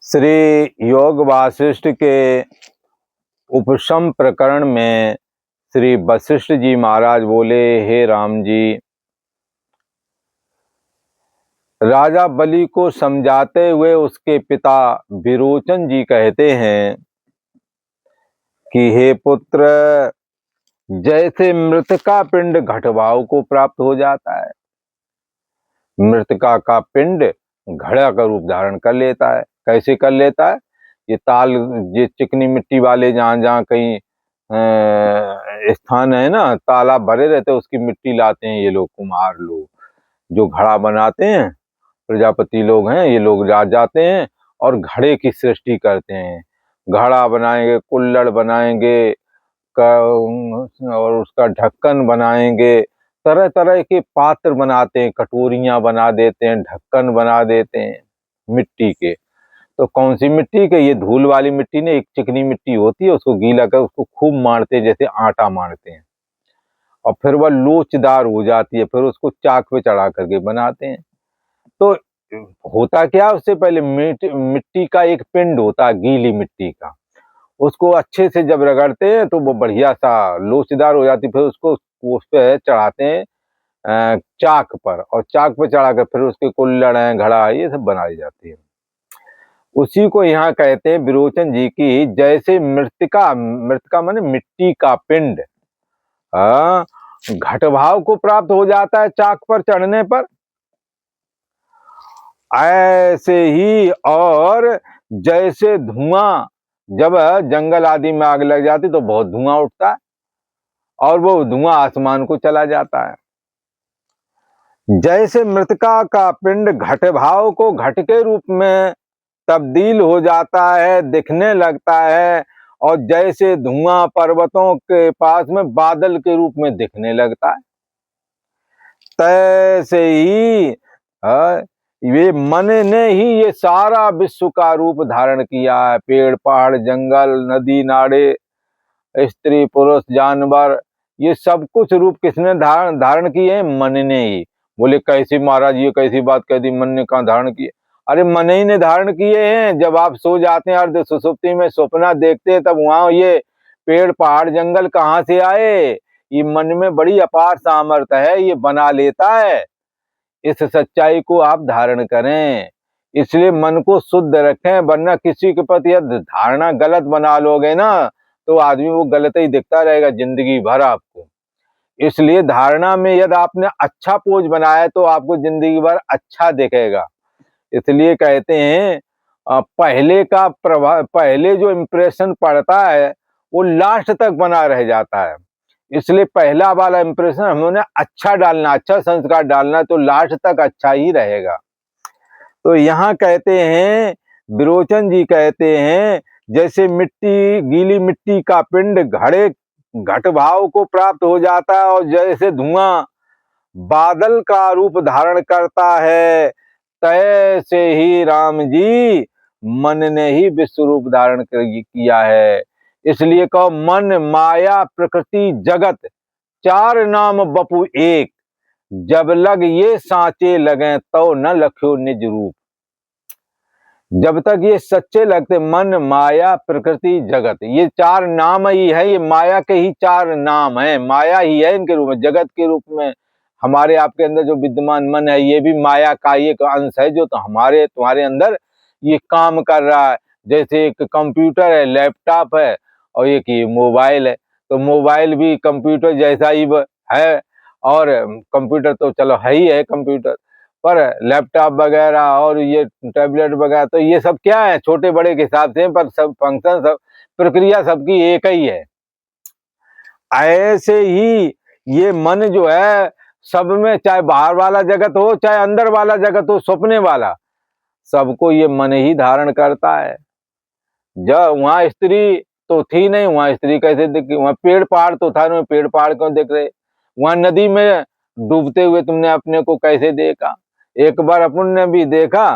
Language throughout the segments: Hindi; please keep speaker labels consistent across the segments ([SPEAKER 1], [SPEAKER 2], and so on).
[SPEAKER 1] श्री योग वासिष्ठ के उपशम प्रकरण में श्री वशिष्ठ जी महाराज बोले, हे राम जी, राजा बलि को समझाते हुए उसके पिता विरोचन जी कहते हैं कि हे पुत्र, जैसे मृतका पिंड घटभाव को प्राप्त हो जाता है, मृतका का पिंड घड़ा का रूप धारण कर लेता है। कैसे कर लेता है? ये चिकनी मिट्टी वाले जहाँ जहाँ कहीं स्थान है ना, तालाब भरे रहते, उसकी मिट्टी लाते हैं ये लोग, कुम्हार लोग जो घड़ा बनाते हैं, प्रजापति लोग हैं ये लोग, जाते हैं और घड़े की सृष्टि करते हैं। घड़ा बनाएंगे, कुल्हड़ बनाएंगे और उसका ढक्कन बनाएंगे, तरह तरह के पात्र बनाते हैं, कटोरियां बना देते हैं, ढक्कन बना देते हैं मिट्टी के। तो कौन सी मिट्टी के? ये धूल वाली मिट्टी ने, एक चिकनी मिट्टी होती है, उसको गीला कर उसको खूब मारते हैं, जैसे आटा मारते हैं, और फिर वह लोचदार हो जाती है, फिर उसको चाक पे चढ़ा करके बनाते हैं। तो होता क्या, उससे पहले मिट्टी का एक पिंड होता है, गीली मिट्टी का, उसको अच्छे से जब रगड़ते हैं तो वो बढ़िया सा लोचदार हो जाती, फिर उसको उस पे चढ़ाते हैं चाक पर, और चाक पर चढ़ाकर फिर उसके कुल्हड़ है, घड़ा है, ये सब बनाई जाती है। उसी को यहाँ कहते हैं विरोचन जी की, जैसे मृतिका, मृतिका माने मिट्टी का पिंड घटभाव को प्राप्त हो जाता है चाक पर चढ़ने पर, ऐसे ही और जैसे धुआं, जब जंगल आदि में आग लग जाती तो बहुत धुआं उठता है और वो धुआं आसमान को चला जाता है, जैसे मृतिका का पिंड घट भाव को घट के रूप में तब्दील हो जाता है, दिखने लगता है, और जैसे धुआं पर्वतों के पास में बादल के रूप में दिखने लगता है, तैसे ही ये मन ने ही ये सारा विश्व का रूप धारण किया है। पेड़ पहाड़ जंगल नदी नाड़े स्त्री पुरुष जानवर, ये सब कुछ रूप किसने धारण किए हैं? मन ने ही। बोले कैसे महाराज, ये कैसी बात कह दी, मन ने कहाँ धारण किए? अरे मन ही ने धारण किए हैं। जब आप सो जाते हैं अर्ध सुसुप्ति में सपना देखते हैं, तब वहां ये पेड़ पहाड़ जंगल कहाँ से आए? ये मन में बड़ी अपार सामर्थ्य है, ये बना लेता है। इस सच्चाई को आप धारण करें, इसलिए मन को शुद्ध रखें, वरना किसी के प्रति यदि धारणा गलत बना लोगे ना, तो आदमी वो गलत ही दिखता रहेगा जिंदगी भर आपको। इसलिए धारणा में यदि आपने अच्छा पोज बनाया तो आपको जिंदगी भर अच्छा दिखेगा। इसलिए कहते हैं पहले का प्रभाव, पहले जो इम्प्रेशन पड़ता है वो लास्ट तक बना रह जाता है। इसलिए पहला वाला इम्प्रेशन हमने अच्छा डालना, अच्छा संस्कार डालना, तो लास्ट तक अच्छा ही रहेगा। तो यहाँ कहते हैं विरोचन जी कहते हैं, जैसे मिट्टी, गीली मिट्टी का पिंड घड़े घट भाव को प्राप्त हो जाता है, और जैसे धुआं बादल का रूप धारण करता है, तैसे ही राम जी मन ने ही विश्व रूप धारण किया है। इसलिए कहो मन माया प्रकृति जगत चार नाम बपू एक, जब लग ये सांचे लगे तो न लख्यो निज रूप। जब तक ये सच्चे लगते, मन माया प्रकृति जगत, ये चार नाम ही है, ये माया के ही चार नाम है, माया ही है इनके रूप में, जगत के रूप में। हमारे आपके अंदर जो विद्यमान मन है, ये भी माया का एक अंश है, जो तो हमारे तुम्हारे अंदर ये काम कर रहा है। जैसे एक कंप्यूटर है, लैपटॉप है, और एक ये मोबाइल है, तो मोबाइल भी कंप्यूटर जैसा ही है, और कंप्यूटर तो चलो है ही है कंप्यूटर, पर लैपटॉप वगैरह और ये टैबलेट वगैरह, तो ये सब क्या है, छोटे बड़े के हिसाब से, पर सब फंक्शन, सब प्रक्रिया सबकी एक ही है। ऐसे ही ये मन जो है सब में, चाहे बाहर वाला जगत हो चाहे अंदर वाला जगत हो, सपने वाला, सबको ये मन ही धारण करता है। जब वहां स्त्री तो थी नहीं, वहां स्त्री कैसे दिख? वहां पेड़ पहाड़ तो था नहीं, पेड़ पहाड़ क्यों दिख रहे? वहां नदी में डूबते हुए तुमने अपने को कैसे देखा? एक बार अपन ने भी देखा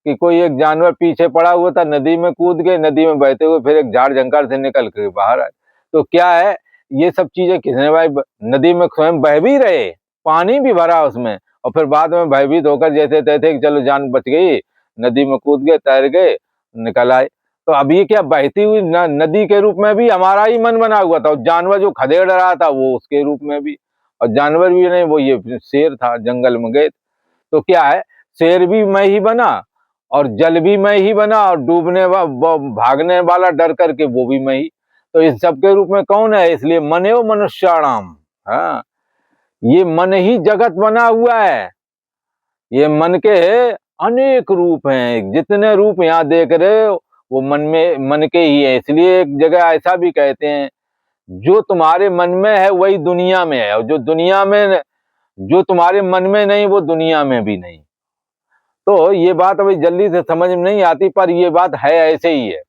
[SPEAKER 1] कि कोई एक जानवर पीछे पड़ा हुआ था, नदी में कूद गए, नदी में बहते हुए फिर एक झाड़ झंकार से निकल के बाहर आए। तो क्या है, ये सब चीजें किसने भाई? नदी में स्वयं बह भी रहे, पानी भी भरा उसमें, और फिर बाद में भयभीत होकर जैसे तैसे चलो जान बच गई, नदी में कूद गए, तैर गए, निकल आए। तो अब ये क्या बहती हुई नदी के रूप में भी हमारा ही मन बना हुआ था, और जानवर जो खदेड़ रहा था वो उसके रूप में भी। और जानवर भी नहीं, वो ये शेर था, जंगल में गए तो क्या है, शेर भी मैं ही बना और जल भी मैं ही बना और भागने वाला डर करके वो भी मैं ही। तो इस सब के रूप में कौन है? इसलिए मनेव मनुष्याणाम। हाँ, ये मन ही जगत बना हुआ है। ये मन के अनेक रूप हैं, जितने रूप यहाँ देख रहे हो वो मन के ही है। इसलिए एक जगह ऐसा भी कहते हैं, जो तुम्हारे मन में है वही दुनिया में है, और जो तुम्हारे मन में नहीं वो दुनिया में भी नहीं। तो ये बात अभी जल्दी से समझ में नहीं आती, पर ये बात है, ऐसे ही है।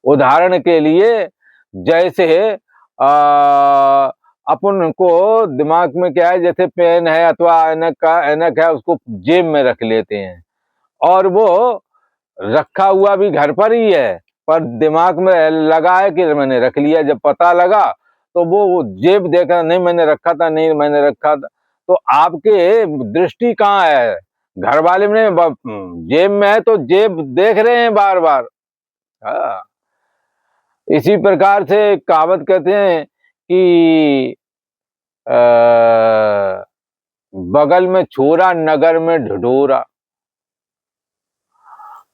[SPEAKER 1] उदाहरण के लिए जैसे अपन को दिमाग में क्या है, जैसे पेन है अथवा ऐनक है, उसको जेब में रख लेते हैं, और वो रखा हुआ भी घर पर ही है, पर दिमाग में लगा है कि मैंने रख लिया। जब पता लगा तो वो जेब देखा, नहीं मैंने रखा था, नहीं मैंने रखा था। तो आपके दृष्टि कहाँ है? घर वाले में जेब में है, तो जेब देख रहे हैं बार बार। हाँ, इसी प्रकार से कहावत कहते हैं कि बगल में छोरा नगर में ढिढोरा।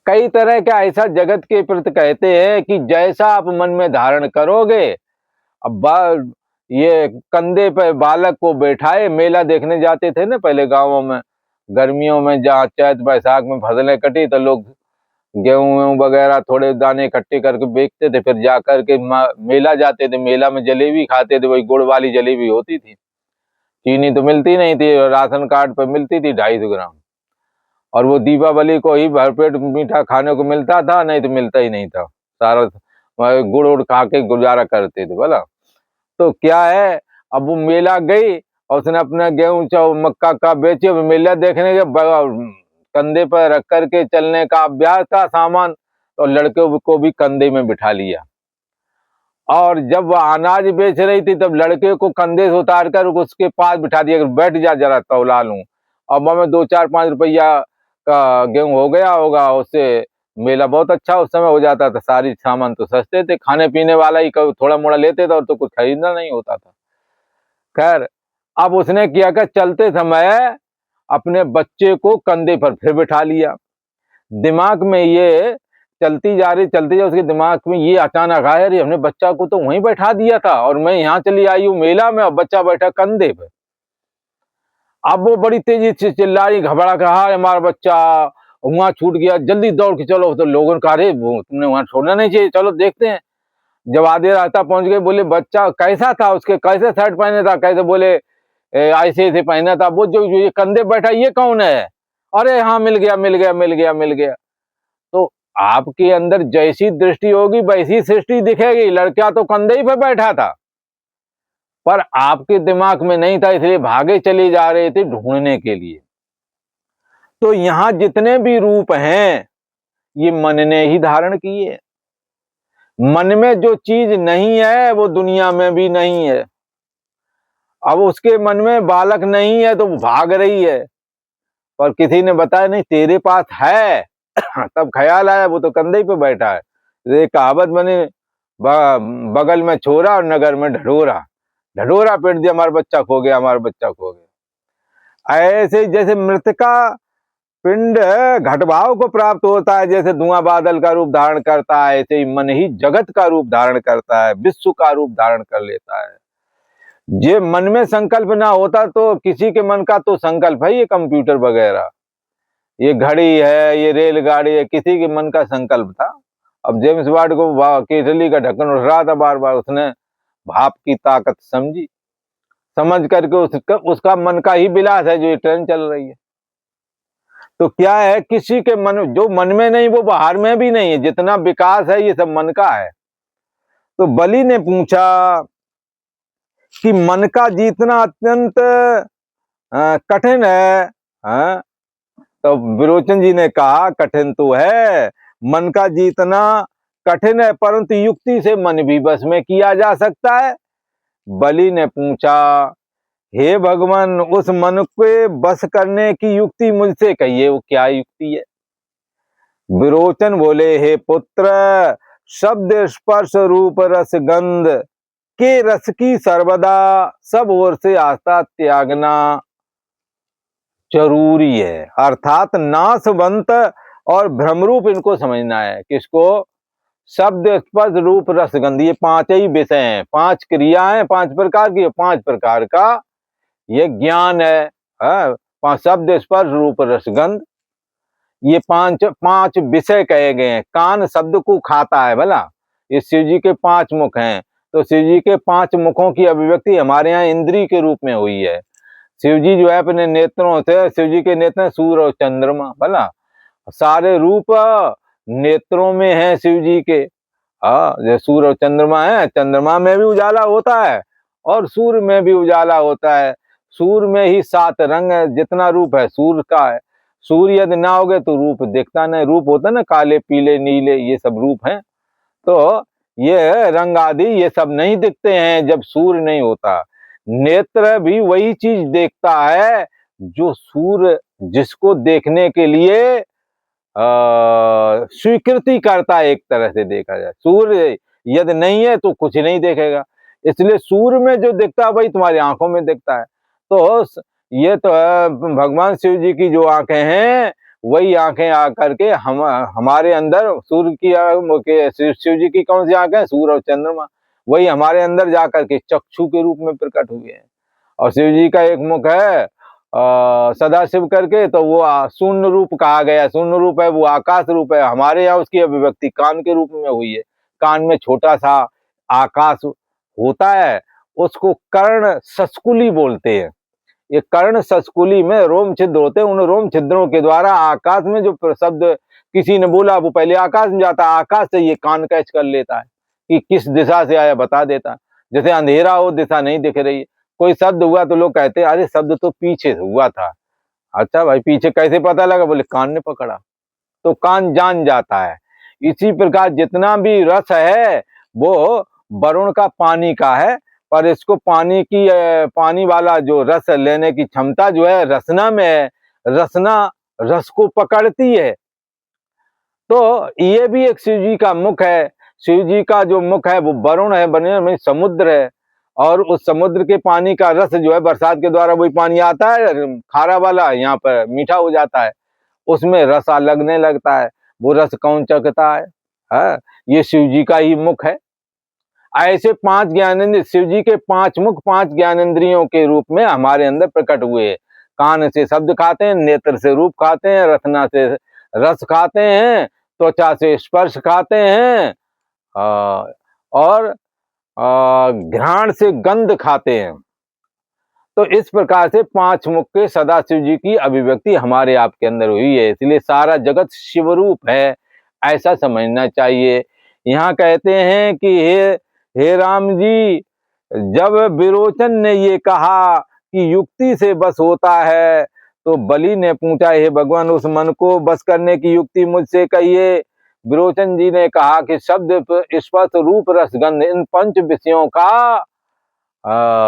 [SPEAKER 1] कई तरह का ऐसा जगत के प्रति कहते हैं कि जैसा आप मन में धारण करोगे। अब ये कंधे पे बालक को बैठाए, मेला देखने जाते थे ना पहले गांवों में, गर्मियों में, जहाँ चैत बैसाख में फसलें कटी तो लोग गेहूं वगैरह थोड़े दाने इकट्ठे करके बेचते थे, फिर जा करके मेला जाते थे। मेला में जलेबी खाते थे, वही गुड़ वाली जलेबी होती थी, चीनी तो मिलती नहीं थी, राशन कार्ड पर मिलती थी 250 ग्राम। और वो दीपावली को ही भरपेट मीठा खाने को मिलता था, नहीं तो मिलता ही नहीं था। सारा गुड़ उड़ खा के गुजारा करते थे बोला। तो क्या है, अब वो मेला गई और उसने अपना गेहूं मक्का का बेचे, मेला देखने के कंधे पर रख करके चलने का अभ्यास था सामान, तो लड़के को भी कंधे में बिठा लिया। और जब वह अनाज बेच रही थी तब लड़के को कंधे से उतार कर उसके पास बिठा दिया, बैठ जा जरा तौला लूं। अब हमें 2-4-5 रुपया का गेहूं हो गया होगा, उससे मेला बहुत अच्छा उस समय हो जाता था। सारी सामान तो सस्ते थे, खाने पीने वाला ही थोड़ा मोड़ा लेते थे, और तो कुछ खरीदना नहीं होता था। खैर, अब उसने किया कि चलते समय अपने बच्चे को कंधे पर फिर बिठा लिया। दिमाग में ये चलती जा रही, उसके दिमाग में ये अचानक आया, अरे हमने बच्चा को तो वहीं बैठा दिया था और मैं यहाँ चली आई हूँ मेला में, और बच्चा बैठा कंधे पे। अब वो बड़ी तेजी से चिल्ला रही, घबरा कहा, हमारा बच्चा वहां छूट गया, जल्दी दौड़ के चलो। तो लोगों ने कहा, अरे तुमने वहां छोड़ना नहीं चाहिए, चलो देखते हैं। जब आधे रास्ता पहुंच गए, बोले बच्चा कैसा था, उसके कैसे शर्ट पहने था, कैसे, बोले ऐसे ऐसे पहना था। वो जो ये कंधे बैठा ये कौन है? अरे हाँ, मिल गया मिल गया मिल गया मिल गया। तो आपके अंदर जैसी दृष्टि होगी वैसी सृष्टि दिखेगी। लड़का तो कंधे ही पे बैठा था, पर आपके दिमाग में नहीं था, इसलिए भागे चले जा रहे थे ढूंढने के लिए। तो यहां जितने भी रूप हैं ये मन ने ही धारण किए। मन में जो चीज नहीं है वो दुनिया में भी नहीं है। अब उसके मन में बालक नहीं है तो वो भाग रही है, पर किसी ने बताया नहीं तेरे पास है। तब ख्याल आया वो तो कंधे पे बैठा है। ये कहावत बनी, बगल में छोरा और नगर में ढढोरा। ढढोरा पीट दिया, हमारा बच्चा खो गया, हमारा बच्चा खो गया। ऐसे जैसे मृतिका पिंड घटभाव को प्राप्त होता है, जैसे धुआं बादल का रूप धारण करता है, ऐसे ही मन ही जगत का रूप धारण करता है, विश्व का रूप धारण कर लेता है। ये मन में संकल्प ना होता तो किसी के मन का तो संकल्प है, ये कंप्यूटर वगैरह, ये घड़ी है, ये रेलगाड़ी है, किसी के मन का संकल्प था। अब जेम्स बॉन्ड को केतली का ढक्कन उठ रहा था बार बार, उसने भाप की ताकत समझी, समझ करके उसका मन का ही विलास है जो ये ट्रेन चल रही है। तो क्या है, किसी के मन, जो मन में नहीं वो बाहर में भी नहीं है। जितना विकास है ये सब मन का है। तो बलि ने पूछा कि मन का जीतना अत्यंत कठिन है। तो विरोचन जी ने कहा कठिन तो है, मन का जीतना कठिन है, परंतु युक्ति से मन भी बस में किया जा सकता है। बलि ने पूछा, हे भगवान, उस मन को बस करने की युक्ति मुझसे कहिए, वो क्या युक्ति है? विरोचन बोले, हे पुत्र, शब्द स्पर्श रूप रस गंध के रस की सर्वदा सब ओर से आस्था त्यागना जरूरी है। अर्थात नाशवंत और भ्रमरूप इनको समझना है। किसको? शब्द स्पर्श रूप रसगंध, ये पांच ही विषय हैं, पांच क्रियाएं, पांच प्रकार की, पांच प्रकार का ये ज्ञान है। शब्द स्पर्श रूप रसगंध, ये पांच विषय कहे गए हैं। कान शब्द को खाता है भला, ये शिव जी के पांच मुख हैं, तो शिव जी के पांच मुखों की अभिव्यक्ति हमारे यहाँ इंद्री के रूप में हुई है। शिव जी जो है अपने नेत्रों से, शिव जी के नेत्र सूर्य और चंद्रमा, भला सारे रूप नेत्रों में है शिव जी के। जो सूर्य और चंद्रमा है, चंद्रमा में भी उजाला होता है और सूर्य में भी उजाला होता है। सूर्य में ही सात रंग है, जितना रूप है सूर्य का है। सूर्य यदि ना होगे तो रूप दिखता नहीं। रूप होता है ना, काले पीले नीले, ये सब रूप हैं। तो ये रंग आदि ये सब नहीं दिखते हैं जब सूर्य नहीं होता। नेत्र भी वही चीज देखता है जो सूर्य जिसको देखने के लिए स्वीकृति करता है। एक तरह से देखा जाए, सूर्य यदि नहीं है तो कुछ नहीं देखेगा, इसलिए सूर्य में जो दिखता है वही तुम्हारी आंखों में दिखता है। तो ये तो भगवान शिव जी की जो आंखें हैं वही आंखें आकर के हमारे अंदर, सूर्य की शिव जी की कौन सी आंखें? सूर्य और चंद्रमा, वही हमारे अंदर जाकर के चक्षु के रूप में प्रकट हुए हैं। और शिव जी का एक मुख है सदाशिव करके, तो वो शून्य रूप कहा गया। शून्य रूप है, वो आकाश रूप है। हमारे यहाँ उसकी अभिव्यक्ति कान के रूप में हुई है। कान में छोटा सा आकाश होता है, उसको कर्ण सस्कुली बोलते हैं। ये कर्ण सस्कुली में रोम छिद्र होते हैं, उन रोम छिद्रों के द्वारा आकाश में जो शब्द किसी ने बोला वो पहले आकाश में जाता है, आकाश से ये कान कैच कर लेता है कि किस दिशा से आया, बता देता है। जैसे अंधेरा हो, दिशा नहीं दिख रही है, कोई शब्द हुआ तो लोग कहते हैं अरे शब्द तो पीछे से हुआ था। अच्छा भाई, पीछे कैसे पता लगा? बोले कान ने पकड़ा, तो कान जान जाता है। इसी प्रकार जितना भी रस है वो वरुण का पानी का है, पर इसको पानी वाला जो रस लेने की क्षमता जो है रसना में है। रसना रस को पकड़ती है। तो ये भी एक शिव जी का मुख है। शिव जी का जो मुख है वो वरुण है, वरुण में समुद्र है, और उस समुद्र के पानी का रस जो है बरसात के द्वारा वही पानी आता है खारा वाला, यहाँ पर मीठा हो जाता है, उसमें रस लगने लगता है। वो रस कौन चखता है? ये शिव जी का ही मुख है। ऐसे पांच ज्ञानेंद्रिय, शिव जी के पांच मुख पांच ज्ञानेंद्रियों के रूप में हमारे अंदर प्रकट हुए। कान से शब्द खाते हैं, नेत्र से रूप खाते हैं, रसना से रस खाते हैं, त्वचा से स्पर्श खाते हैं, और घ्राण से गंध खाते हैं। तो इस प्रकार से पांच मुख के सदाशिव जी की अभिव्यक्ति हमारे आपके अंदर हुई है, इसलिए सारा जगत शिवरूप है, ऐसा समझना चाहिए। यहाँ कहते हैं कि हे राम जी, जब विरोचन ने ये कहा कि युक्ति से बस होता है, तो बलि ने पूछा, हे भगवान, उस मन को बस करने की युक्ति मुझसे कहिए। विरोचन जी ने कहा कि शब्द स्पर्श रूप रसगंध, इन पंच विषयों का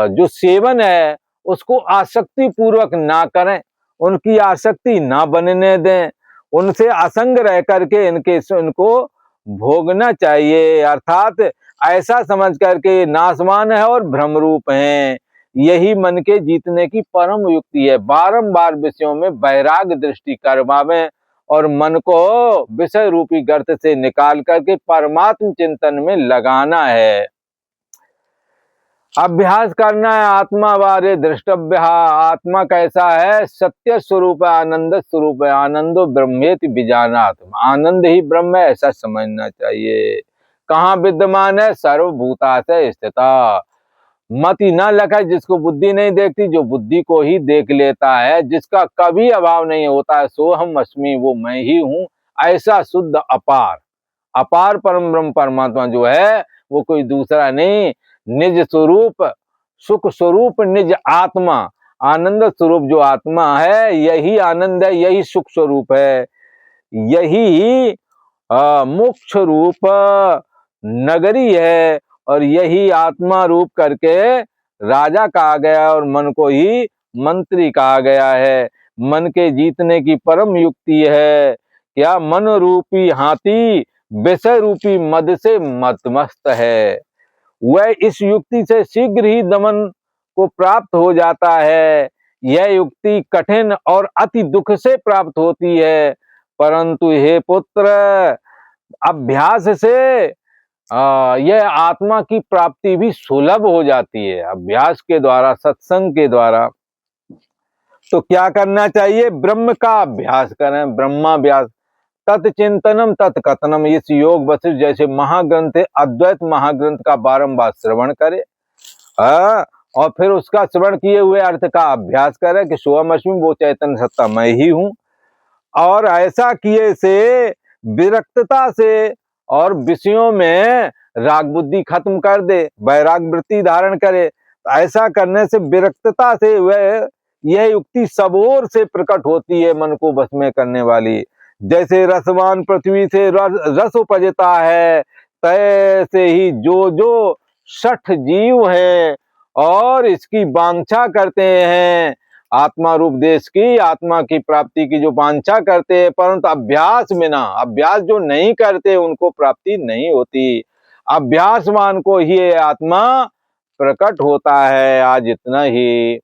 [SPEAKER 1] जो सेवन है उसको आसक्ति पूर्वक ना करें, उनकी आसक्ति ना बनने दें, उनसे असंग रह करके इनको भोगना चाहिए। अर्थात ऐसा समझ करके नाशवान है और भ्रमरूप हैं, यही मन के जीतने की परम युक्ति है। बारंबार विषयों में वैराग्य दृष्टि करवावें और मन को विषय रूपी गर्त से निकाल करके परमात्म चिंतन में लगाना है। अभ्यास करना है। आत्मा बारे दृष्टव्य। आत्मा कैसा है? सत्य स्वरूप है, आनंद स्वरूप है। आनंदो ब्रह्मेति बीजानात्, आनंद ही ब्रह्म है, ऐसा समझना चाहिए। कहाँ विद्यमान है? सर्वभूताशय स्थिता। मति न लखे जिसको बुद्धि नहीं देखती, जो बुद्धि को ही देख लेता है, जिसका कभी अभाव नहीं होता है, सो हम अस्मि, वो मैं ही हूँ, ऐसा शुद्ध अपार अपार परम ब्रह्म परमात्मा जो है वो कोई दूसरा नहीं, निज स्वरूप सुख स्वरूप निज आत्मा, आनंद स्वरूप जो आत्मा है यही आनंद है, यही सुख स्वरूप है, यही मोक्ष रूप नगरी है, और यही आत्मा रूप करके राजा कहा गया और मन को ही मंत्री कहा गया है। मन के जीतने की परम युक्ति है क्या मन रूपी हाथी विषय रूपी मद से मतमस्त है। वह इस युक्ति से शीघ्र ही दमन को प्राप्त हो जाता है। यह युक्ति कठिन और अति दुख से प्राप्त होती है, परंतु हे पुत्र, अभ्यास से यह आत्मा की प्राप्ति भी सुलभ हो जाती है। अभ्यास के द्वारा, सत्संग के द्वारा। तो क्या करना चाहिए? ब्रह्म का अभ्यास करें, ब्रह्माभ्यास। तत्चिंतनम तत्कथनम, इस योग वशिष्ठ जैसे महाग्रंथ है, अद्वैत महाग्रंथ का बारंबार श्रवण करे, और फिर उसका श्रवण किए हुए अर्थ का अभ्यास करे कि सोहमअस्मि, वो चैतन्य सत्ता मैं ही हूं। और ऐसा किए से विरक्तता से और विषयों में राग बुद्धि खत्म कर दे, वैराग वृत्ति धारण करे। ऐसा करने से विरक्तता से वह यह युक्ति सब ओर से प्रकट होती है, मन को बस में करने वाली। जैसे रसवान पृथ्वी से रस उपजता है, तैसे ही जो जो 60 जीव हैं और इसकी वांछा करते हैं, आत्मा रूप देश की, आत्मा की प्राप्ति की जो वांछा करते हैं, परंतु अभ्यास में ना, अभ्यास जो नहीं करते उनको प्राप्ति नहीं होती। अभ्यासवान को ही आत्मा प्रकट होता है। आज इतना ही।